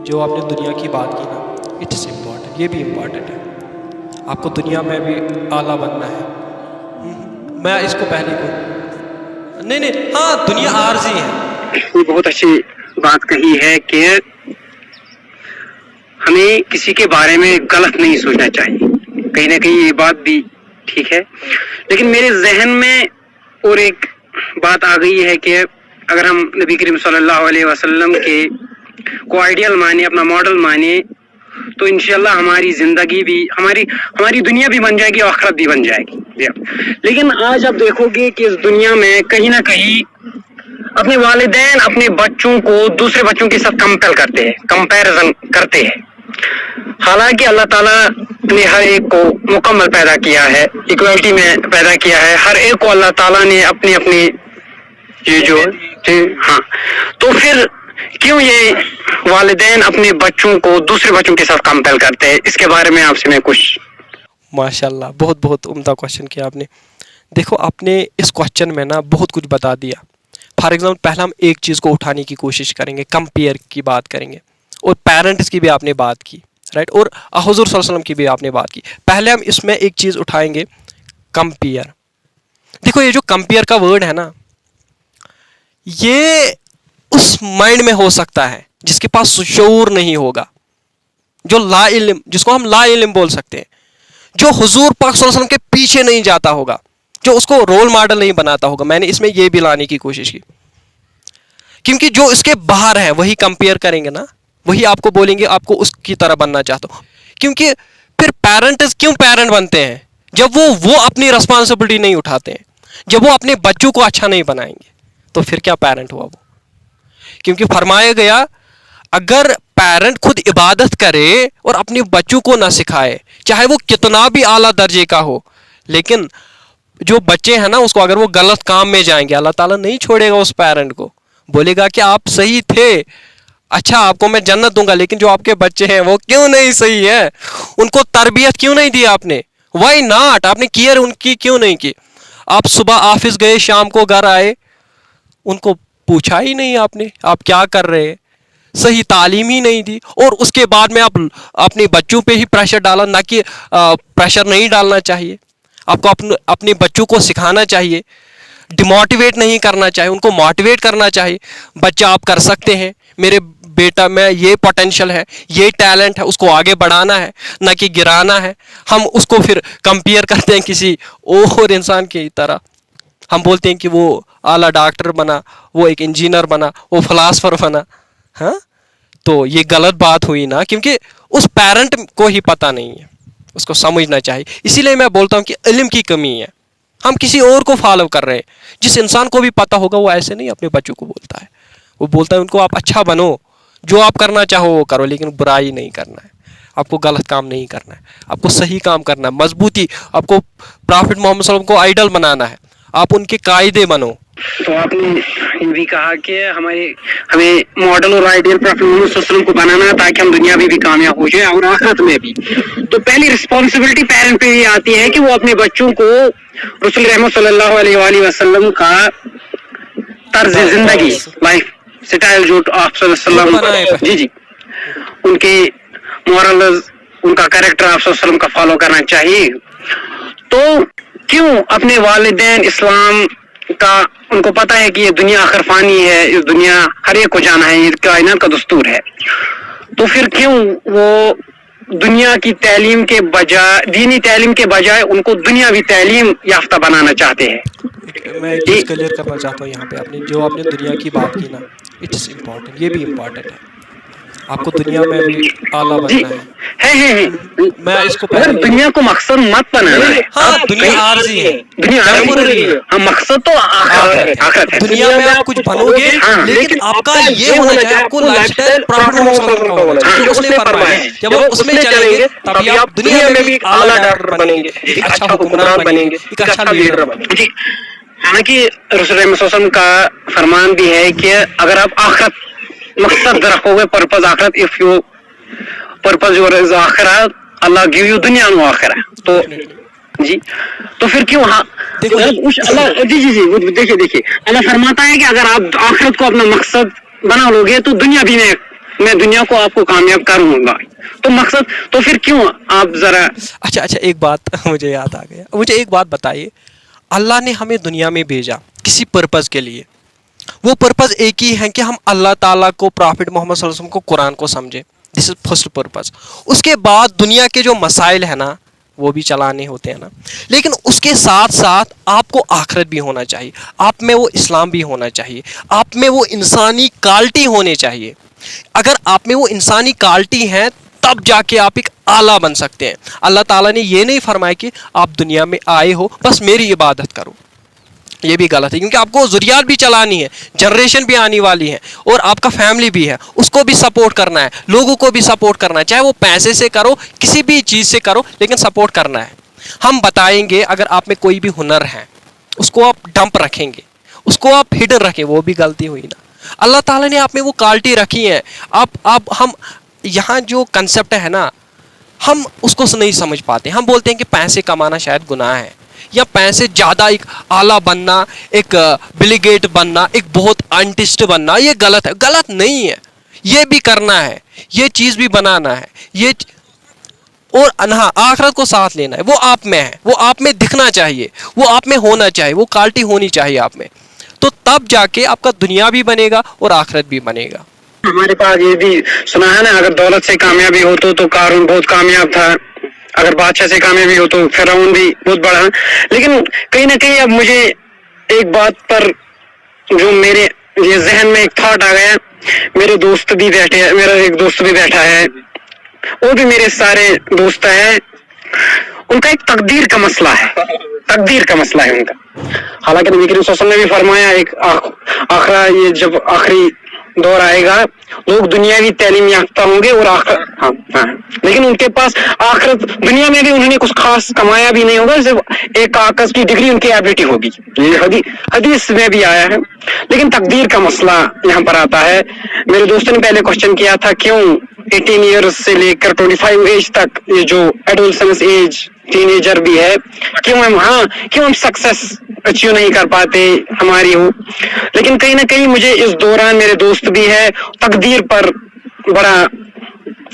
جو آپ نے دنیا کی بات کی نا، اٹس امپورٹنٹ، یہ بھی امپورٹنٹ ہے. آپ کو دنیا میں بھی اعلیٰ بننا ہے. میں اس کو پہلے کو نہیں ہاں دنیا عارضی ہے. یہ بہت اچھی بات کہی ہے کہ ہمیں کسی کے بارے میں غلط نہیں سوچنا چاہیے. کہیں نہ کہیں یہ بات بھی ٹھیک ہے، لیکن میرے ذہن میں اور ایک بات آ گئی ہے کہ اگر ہم نبی کریم صلی اللہ علیہ وسلم کے کو آئیڈیل مانے، اپنا ماڈل مانے، تو انشاءاللہ ہماری زندگی بھی ہماری دنیا بھی بن جائے گی، آخرت بھی بن جائے گی. لیکن آج آپ دیکھو گے کہ اس دنیا میں کہیں نہ کہیں اپنے والدین اپنے بچوں کو دوسرے بچوں کے ساتھ کمپیریزن کرتے ہیں. حالانکہ اللہ تعالیٰ نے ہر ایک کو مکمل پیدا کیا ہے، ایکوالٹی میں پیدا کیا ہے. ہر ایک کو اللہ تعالیٰ نے اپنی یہ جو ہاں، تو پھر کیوں یہ والدین اپنے بچوں کو دوسرے بچوں کے ساتھ کمپیئر کرتے ہیں؟ اس کے بارے میں آپ سے میں کچھ. ماشاء اللہ، بہت بہت عمدہ کوشچن کیا آپ نے. دیکھو آپ نے اس کوشچن میں نا بہت کچھ بتا دیا. فار ایگزامپل پہلے ہم ایک چیز کو اٹھانے کی کوشش کریں گے، کمپیئر کی بات کریں گے، اور پیرنٹس کی بھی آپ نے بات کی، رائٹ، اور حضور صلی اللہ علیہ وسلم کی بھی آپ نے بات کی. پہلے ہم اس میں ایک چیز اٹھائیں گے، کمپیئر. دیکھو یہ جو کمپیئر کا ورڈ ہے نا، یہ اس مائنڈ میں ہو سکتا ہے جس کے پاس شعور نہیں ہوگا، جو لا علم، جس کو ہم لا علم بول سکتے ہیں، جو حضور پاک صلی اللہ علیہ وسلم کے پیچھے نہیں جاتا ہوگا، جو اس کو رول ماڈل نہیں بناتا ہوگا. میں نے اس میں یہ بھی لانے کی کوشش کی، کیونکہ جو اس کے باہر ہے وہی کمپیئر کریں گے نا، وہی آپ کو بولیں گے آپ کو اس کی طرح بننا چاہتا ہوں. کیونکہ پھر پیرنٹس کیوں پیرنٹ بنتے ہیں؟ جب وہ اپنی رسپانسبلٹی نہیں اٹھاتے ہیں، جب وہ اپنے بچوں کو اچھا نہیں بنائیں گے، تو پھر کیا پیرنٹ ہوا وہ؟ کیونکہ فرمایا گیا اگر پیرنٹ خود عبادت کرے اور اپنے بچوں کو نہ سکھائے، چاہے وہ کتنا بھی اعلیٰ درجے کا ہو، لیکن جو بچے ہیں نا اس کو اگر وہ غلط کام میں جائیں گے، اللہ تعالیٰ نہیں چھوڑے گا اس پیرنٹ کو، بولے گا کہ آپ صحیح تھے، اچھا آپ کو میں جنت دوں گا، لیکن جو آپ کے بچے ہیں وہ کیوں نہیں صحیح ہے؟ ان کو تربیت کیوں نہیں دی آپ نے؟ Why not? آپ نے کیئر ان کی کیوں نہیں کی؟ آپ صبح آفس گئے، شام کو گھر آئے، ان کو پوچھا ہی نہیں آپ نے آپ کیا کر رہے ہیں، صحیح تعلیم ہی نہیں دی، اور اس کے بعد میں آپ اپنے بچوں پہ ہی پریشر ڈالا. نہ کہ پریشر نہیں ڈالنا چاہیے، آپ کو اپنے بچوں کو سکھانا چاہیے، ڈیموٹیویٹ نہیں کرنا چاہیے، ان کو موٹیویٹ کرنا چاہیے. بچہ آپ کر سکتے ہیں، میرے بیٹا میں یہ پوٹینشیل ہے، یہ ٹیلنٹ ہے، اس کو آگے بڑھانا ہے، نہ کہ گرانا ہے. ہم اس کو پھر کمپیئر کرتے ہیں کسی اور انسان کی طرح. ہم بولتے ہیں کہ وہ اعلیٰ ڈاکٹر بنا، وہ ایک انجینئر بنا، وہ فلاسفر بنا. ہاں، تو یہ غلط بات ہوئی نا، کیونکہ اس پیرنٹ کو ہی پتہ نہیں ہے، اس کو سمجھنا چاہیے. اسی لیے میں بولتا ہوں کہ علم کی کمی ہے، ہم کسی اور کو فالو کر رہے ہیں. جس انسان کو بھی پتہ ہوگا وہ ایسے نہیں اپنے بچوں کو بولتا ہے، وہ بولتا ہے ان کو آپ اچھا بنو، جو آپ کرنا چاہو وہ کرو، لیکن برائی نہیں کرنا ہے، آپ کو غلط کام نہیں کرنا ہے، آپ کو صحیح کام کرنا ہے، مضبوطی. آپ کو پرافٹ محمد صلی اللہ علیہ وسلم کو آئیڈل بنانا ہے، آپ ان کے قاعدے بنو. تو آپ نے یہ بھی کہا کہ ہمیں ماڈل اور آئیڈیل پرافٹ محمد صلی اللہ علیہ وسلم کو بنانا ہے تاکہ ہم دنیا میں بھی کامیاب ہو جائیں اور آخرت میں بھی. تو پہلی رسپانسبلٹی پیرنٹ پہ یہ آتی ہے کہ وہ اپنے بچوں کو رسول رحمت صلی اللہ علیہ وآلہ وسلم کا طرز زندگی، لائف سٹائل جو آپ صلی اللہ علیہ وسلم جی ان کے مورلز، ان کا کریکٹر آپ صلی اللہ علیہ وسلم کا فالو کرنا چاہیے. تو کیوں اپنے والدین اسلام کا، ان کو پتہ ہے کہ یہ دنیا آخر فانی ہے، اس دنیا ہر ایک کو جانا ہے، یہ کائنات کا دستور ہے، تو پھر کیوں وہ دنیا کی تعلیم کے بجائے، دینی تعلیم کے بجائے ان کو دنیاوی تعلیم یافتہ بنانا چاہتے ہیں؟ میں ایک چیز کلیئر کرنا چاہتا ہوں یہاں پہ، آپ نے دنیا کی بات کی نا، اٹس امپورٹنٹ، یہ بھی امپورٹنٹ ہے. آپ کو دنیا میں بھی اعلیٰ بننا ہے. میں اس کو مگر دنیا کو مقصد مت بنانا ہے. ہاں دنیا عارضی ہے، دنیا عارضی ہے، ہاں مقصد تو آخرت ہے. دنیا میں آپ کچھ بنو گے، لیکن آپ کا یہ ہونا چاہیے، آپ کو لائف اسٹائل پرافٹ محمد صلی اللہ علیہ وسلم کا ہونا چاہیے. اس نے فرمایا جب آپ اس میں چلیں گے تبھی آپ دنیا میں بھی اعلیٰ ڈاکٹر بنیں گے، ایک اچھا حکمران بنیں گے، ایک اچھا لیڈر بنیں گے. حالانکہ رسول اللہ صلی اللہ علیہ وسلم کا فرمان بھی ہے کہ اگر آپ آخرت مقصد رکھو گے، پرپز آخرت، if you purpose your is آخرت، اللہ give you دنیا و آخرت. تو جی تو پھر کیوں اللہ دیکھیے اللہ فرماتا ہے کہ اگر آپ آخرت کو اپنا مقصد بنا لو گے تو دنیا بھی میں میں دنیا کو آپ کو کامیاب کروں گا. تو مقصد تو پھر کیوں آپ ذرا. اچھا ایک بات مجھے یاد آ گیا. مجھے ایک بات بتائیے, اللہ نے ہمیں دنیا میں بھیجا کسی پرپز کے لیے. وہ پرپز ایک ہی ہے کہ ہم اللہ تعالیٰ کو, پرافٹ محمد صلی اللہ علیہ وسلم کو, قرآن کو سمجھیں. دس از فرسٹ پرپز. اس کے بعد دنیا کے جو مسائل ہیں نا وہ بھی چلانے ہوتے ہیں نا, لیکن اس کے ساتھ ساتھ آپ کو آخرت بھی ہونا چاہیے, آپ میں وہ اسلام بھی ہونا چاہیے, آپ میں وہ انسانی کوالٹی ہونے چاہیے. اگر آپ میں وہ انسانی کوالٹی ہیں تب جا کے آپ ایک اعلیٰ بن سکتے ہیں. اللہ تعالیٰ نے یہ نہیں فرمایا کہ آپ دنیا میں آئے ہو بس میری عبادت کرو. یہ بھی غلط ہے, کیونکہ آپ کو ضروریات بھی چلانی ہے, جنریشن بھی آنے والی ہے, اور آپ کا فیملی بھی ہے, اس کو بھی سپورٹ کرنا ہے, لوگوں کو بھی سپورٹ کرنا ہے, چاہے وہ پیسے سے کرو, کسی بھی چیز سے کرو, لیکن سپورٹ کرنا ہے. ہم بتائیں گے اگر آپ میں کوئی بھی ہنر ہے اس کو آپ ڈمپ رکھیں گے, اس کو آپ ہڈن رکھیں, وہ بھی غلطی ہوئی نا. اللہ تعالیٰ نے آپ میں وہ کوالٹی رکھی ہے. ہم یہاں جو کنسیپٹ ہے نا ہم اس کو نہیں سمجھ پاتے. ہم بولتے ہیں کہ پیسے کمانا شاید گناہ ہے, یا پیسے زیادہ ایک اعلیٰ بننا, ایک بل گیٹ بننا, ایک بہت آئنٹسٹ بننا, یہ غلط ہے. غلط نہیں ہے, یہ بھی کرنا ہے, یہ چیز بھی بنانا ہے, یہ اور انہا آخرت کو ساتھ لینا ہے. وہ آپ میں ہے, وہ آپ میں دکھنا چاہیے, وہ آپ میں ہونا چاہیے, وہ کوالٹی ہونی چاہیے آپ میں. تو تب جا کے آپ کا دنیا بھی بنے گا اور آخرت بھی بنے گا. ہمارے پاس یہ بھی سنا ہے نا, اگر دولت سے کامیابی ہو تو قارون بہت کامیاب تھا, اگر بادشاہ سے کامیابی ہو تو فرعون بھی بہت بڑا. لیکن کہیں نہ کہیں اب مجھے ایک بات پر جو میرے یہ ذہن میں ایک تھاٹ آ گیا. میرے دوست بھی بیٹھے, میرا ایک دوست بھی بیٹھا ہے, وہ بھی میرے سارے دوست ہیں, ان کا ایک تقدیر کا مسئلہ ہے. تقدیر کا مسئلہ ہے ان کا. حالانکہ نبی کریم صلی اللہ علیہ وسلم نے بھی فرمایا ایک آخرا یہ جب آخری دور آئے گا لوگ دنیاوی تعلیم یافتہ ہوں گے اور لیکن ان کے پاس آخرت دنیا میں بھی انہوں نے کچھ خاص کمایا بھی نہیں ہوگا, صرف ایک کاغذ کی ڈگری ان کی ایبلٹی ہوگی. یہ حدیث میں بھی آیا ہے. لیکن تقدیر کا مسئلہ یہاں پر آتا ہے. میرے دوست نے پہلے کوشچن کیا تھا کیوں 18 ایئرز سے لے کر 25 ایج تک یہ جو ایڈولسنس ایج ٹین ایجر بھی ہے, کیوں ہم سکسیس اچیو نہیں کر پاتے ہماری ہو. لیکن کہیں نہ کہیں مجھے اس دوران میرے دوست بھی ہے, تقدیر پر بڑا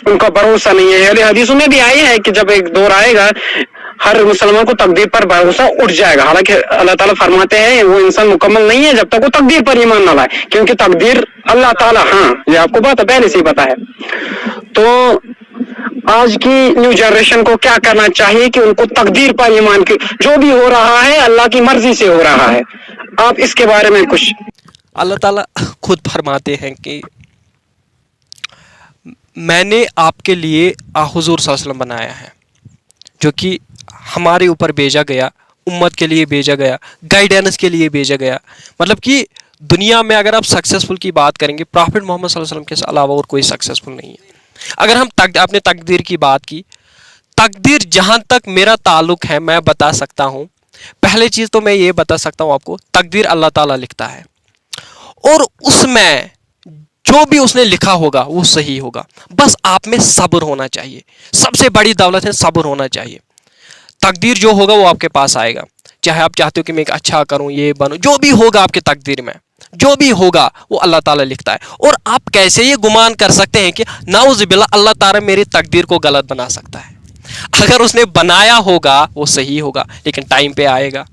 ان کا بھروسہ نہیں ہے. اہل حدیثوں میں بھی آئی ہے کہ جب ایک دور آئے گا ہر مسلمان کو تقدیر پر بھروسہ اٹھ جائے گا. حالانکہ اللہ تعالیٰ فرماتے ہیں وہ انسان مکمل نہیں ہے جب تک وہ تقدیر پر ایمان نہ لائے, کیونکہ تقدیر اللہ تعالیٰ, یہ آپ کو بات پہلے سے ہی پتا ہے. تو آج کی نیو جنریشن کو کیا کرنا چاہیے کہ ان کو تقدیر پر ایمان کی, جو بھی ہو رہا ہے اللہ کی مرضی سے ہو رہا ہے. آپ اس کے بارے میں کچھ. اللہ تعالیٰ خود فرماتے ہیں کہ میں نے آپ کے لیے حضور صلی اللہ علیہ وسلم بنایا ہے, جو کہ ہمارے اوپر بھیجا گیا, امت کے لیے بھیجا گیا, گائیڈنس کے لیے بھیجا گیا. مطلب کہ دنیا میں اگر آپ سکسیزفل کی بات کریں گے, پرافٹ محمد صلی اللہ علیہ وسلم کے علاوہ اور کوئی سکسیزفل نہیں ہے. اگر ہم اپنے تقدیر کی بات کی, تقدیر جہاں تک میرا تعلق ہے میں بتا سکتا ہوں. پہلے چیز تو میں یہ بتا سکتا ہوں آپ کو, تقدیر اللہ تعالیٰ لکھتا ہے, اور اس میں جو بھی اس نے لکھا ہوگا وہ صحیح ہوگا. بس آپ میں صبر ہونا چاہیے. سب سے بڑی دولت ہے صبر ہونا چاہیے. تقدیر جو ہوگا وہ آپ کے پاس آئے گا. چاہے آپ چاہتے ہو کہ میں ایک اچھا کروں, یہ بنوں, جو بھی ہوگا آپ کے تقدیر میں, جو بھی ہوگا وہ اللہ تعالیٰ لکھتا ہے. اور آپ کیسے یہ گمان کر سکتے ہیں کہ نعوذ باللہ اللہ تعالیٰ میری تقدیر کو غلط بنا سکتا ہے؟ اگر اس نے بنایا ہوگا وہ صحیح ہوگا, لیکن ٹائم پہ آئے گا,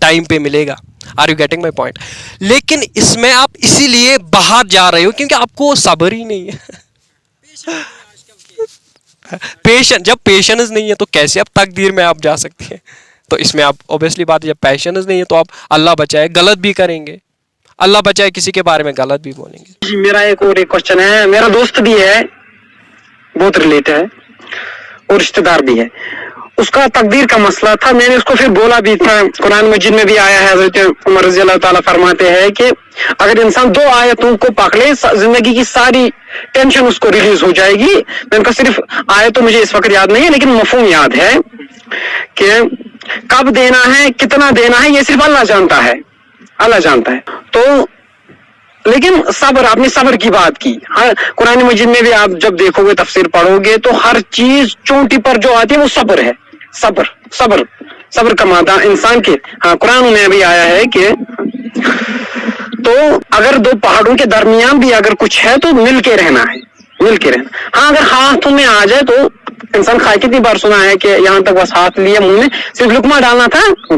ٹائم پہ ملے گا. Are you getting my point? لیکن اس میں آپ اسی لیے باہر جا رہے ہو کیونکہ آپ کو صبر ہی نہیں ہے. جب پیشنس نہیں ہے تو کیسے آپ تقدیر میں آپ جا سکتے ہیں؟ تو اس میں آپ اوبیسلی بات ہے, جب پیشنس نہیں ہے تو آپ اللہ بچائے غلط بھی کریں گے, اللہ بچائے کسی کے بارے میں غلط بھی بولیں گے. میرا ایک اور ایک کوشچن ہے. میرا دوست بھی ہے, بہت ریلیٹ ہے اور رشتے دار بھی ہے. اس کا تقدیر کا مسئلہ تھا. میں نے اس کو پھر بولا بھی تھا, قرآن مجید میں بھی آیا ہے, حضرت عمر رضی اللہ تعالیٰ فرماتے ہیں کہ اگر انسان 2 آیتوں کو پکڑ لے زندگی کی ساری ٹینشن اس کو ریلیز ہو جائے گی. میں ان کا صرف آیت تو مجھے اس وقت یاد نہیں ہے لیکن مفہوم یاد ہے کہ کب دینا ہے, کتنا دینا ہے, یہ صرف اللہ جانتا ہے, اللہ جانتا ہے. تو لیکن صبر, آپ نے صبر کی بات کی. قرآن مجید میں بھی آپ جب دیکھو گے, تفسیر پڑھو گے تو ہر چیز چونٹی پر جو آتی ہے وہ صبر ہے. صبر کا مادہ انسان کے, قرآن میں بھی آیا ہے کہ تو اگر 2 پہاڑوں کے درمیان بھی اگر کچھ ہے تو مل کے رہنا ہے, مل کے رہنا. ہاں اگر ہاتھوں میں آ جائے تو انسان کھائے. کتنی بار سنا ہے کہ یہاں تک بس ہاتھ لیا منہ میں, صرف لقمہ ڈالنا تھا.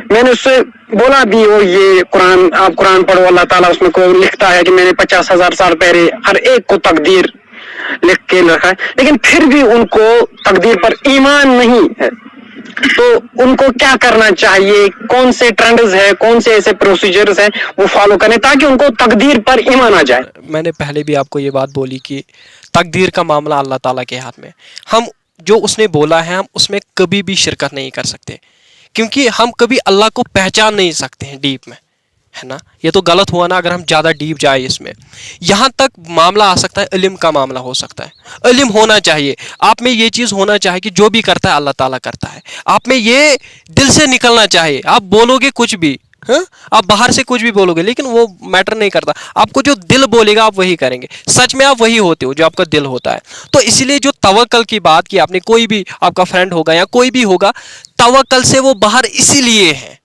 میں نے اس سے بولا بھی وہ یہ قرآن, آپ قرآن پڑھو, اللہ تعالیٰ اس میں کوئی لکھتا ہے کہ میں نے 50,000 سال پہلے ہر ایک کو تقدیر لکھ کے رکھا ہے, لیکن پھر بھی ان کو تقدیر پر ایمان نہیں ہے. تو ان کو کیا کرنا چاہیے, کون سے ٹرینڈز ہے, کون سے ایسے پروسیجرز ہیں وہ فالو کریں تاکہ ان کو تقدیر پر ایمان آ جائے. میں نے پہلے بھی آپ کو یہ بات بولی کہ تقدیر کا معاملہ اللہ تعالیٰ کے ہاتھ میں. ہم جو اس نے بولا ہے ہم اس میں کبھی بھی شرکت نہیں کر سکتے, کیونکہ ہم کبھی اللہ کو پہچان نہیں سکتے ہیں ڈیپ میں, ہے نا. یہ تو غلط ہوا نا اگر ہم زیادہ ڈیپ جائیں اس میں. یہاں تک معاملہ آ سکتا ہے, علم کا معاملہ ہو سکتا ہے. علم ہونا چاہیے آپ میں, یہ چیز ہونا چاہیے کہ جو بھی کرتا ہے اللہ تعالیٰ کرتا ہے. آپ میں یہ دل سے نکلنا چاہیے. آپ بولو گے کچھ بھی, ہاں آپ باہر سے کچھ بھی بولو گے لیکن وہ میٹر نہیں کرتا. آپ کو جو دل بولے گا آپ وہی کریں گے. سچ میں آپ وہی ہوتے ہو جو آپ کا دل ہوتا ہے. تو اسی لیے جو توکل کی بات کی آپ نے, کوئی بھی آپ کا فرینڈ ہوگا یا کوئی بھی ہوگا, توکل سے وہ باہر اسی لیے ہے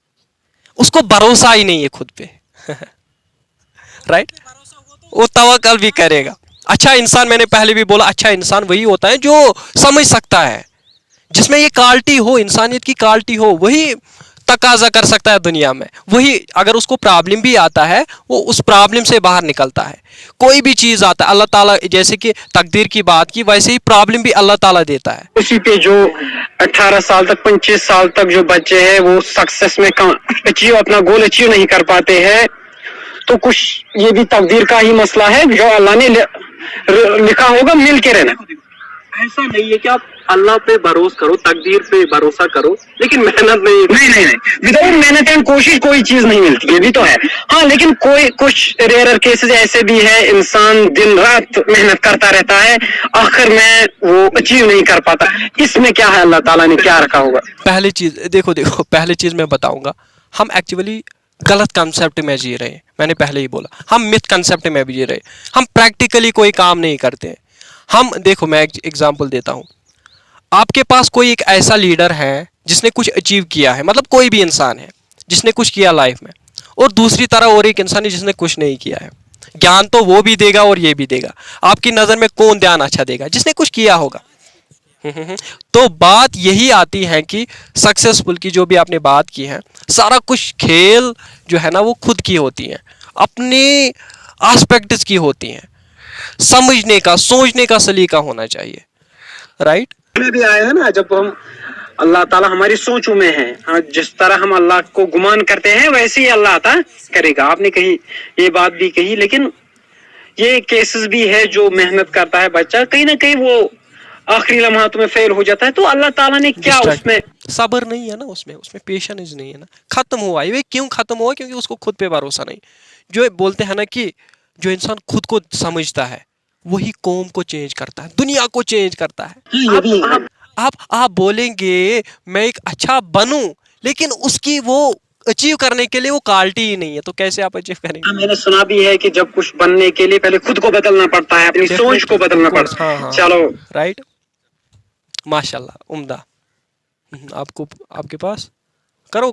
اس کو بھروسہ ہی نہیں ہے خود پہ. رائٹ, وہ توکل بھی کرے گا. اچھا انسان, میں نے پہلے بھی بولا, اچھا انسان وہی ہوتا ہے جو سمجھ سکتا ہے, جس میں یہ کوالٹی ہو, انسانیت کی کوالٹی ہو, وہی تقاضا کر سکتا ہے دنیا میں. وہی اگر اس کو پرابلم بھی آتا ہے وہ اس پرابلم سے باہر نکلتا ہے. کوئی بھی چیز آتا ہے اللہ تعالیٰ, جیسے کہ تقدیر کی بات کی, ویسے ہی پرابلم بھی اللہ تعالیٰ دیتا ہے. اسی پہ جو 18 سال تک 25 سال تک جو بچے ہیں وہ سکسیس میں اچیو, اپنا گول اچیو نہیں کر پاتے ہیں, تو کچھ یہ بھی تقدیر کا ہی مسئلہ ہے جو اللہ نے لکھا ہوگا. مل کے رہنا. ایسا نہیں ہے کہ آپ اللہ پہ بھروسہ کرو, تقدیر پہ بھروسہ کرو, لیکن محنت نہیں وداؤٹ محنت اینڈ کوشش کوئی چیز نہیں ملتی, یہ بھی تو ہے. ہاں لیکن کوئی کچھ ریئر کیسز ایسے بھی ہے, انسان دن رات محنت کرتا رہتا ہے, آخر میں وہ اچیو نہیں کر پاتا. اس میں کیا ہے, اللہ تعالیٰ نے کیا رکھا ہوگا؟ پہلی چیز دیکھو پہلی چیز میں بتاؤں گا, ہم ایکچولی غلط کنسیپٹ میں جی رہے ہیں. میں نے پہلے ہی بولا ہم مت کنسیپٹ میں بھی جی رہے, ہم پریکٹیکلی کوئی کام نہیں کرتے ہیں. ہم دیکھو, میں ایک ایگزامپل دیتا ہوں. آپ کے پاس کوئی ایک ایسا لیڈر ہے جس نے کچھ اچیو کیا ہے, مطلب کوئی بھی انسان ہے جس نے کچھ کیا لائف میں, اور دوسری طرح اور ایک انسان ہے جس نے کچھ نہیں کیا ہے. گیان تو وہ بھی دے گا اور یہ بھی دے گا. آپ کی نظر میں کون دھیان اچھا دے گا؟ جس نے کچھ کیا ہوگا. تو بات یہی آتی ہے کہ سکسیسفل کی جو بھی آپ نے بات کی ہے, سارا کچھ کھیل جو ہے نا وہ خود کی ہوتی ہیں, اپنی آسپیکٹس کی ہوتی ہیں. سمجھنے کا, سوچنے کا سلیقہ ہونا چاہیے. رائٹ, میں بھی آیا ہے نا, جب ہم اللہ تعالیٰ ہماری سوچوں میں ہے, ہاں جس طرح ہم اللہ کو گمان کرتے ہیں ویسے ہی اللہ عطا کرے گا. آپ نے کہی یہ بات بھی کہی, لیکن یہ کیسز بھی ہے جو محنت کرتا ہے بچہ, کہیں نہ کہیں وہ آخری لمحات میں فیل ہو جاتا ہے, تو اللہ تعالیٰ نے کیا اس میں صبر نہیں ہے نا, اس میں پیشنس نہیں ہے نا. ختم ہوا یہ کیوں ختم ہوا؟ کیونکہ اس کو خود پہ بھروسہ نہیں. جو بولتے ہیں نا کہ جو انسان خود کو سمجھتا ہے وہی قوم کو چینج کرتا ہے, دنیا کو چینج کرتا ہے. آپ بولیں گے میں ایک اچھا بنوں, لیکن اس کی وہ اچیو کرنے کے لیے وہ کوالٹی ہی نہیں ہے, تو کیسے آپ اچیو کریں گے؟ میں نے سنا بھی ہے کہ جب کچھ بننے کے لیے پہلے خود کو بدلنا پڑتا ہے, اپنی سوچ کو بدلنا پڑتا ہے. چلو رائٹ, ماشاء اللہ, عمدہ. آپ کے پاس کرو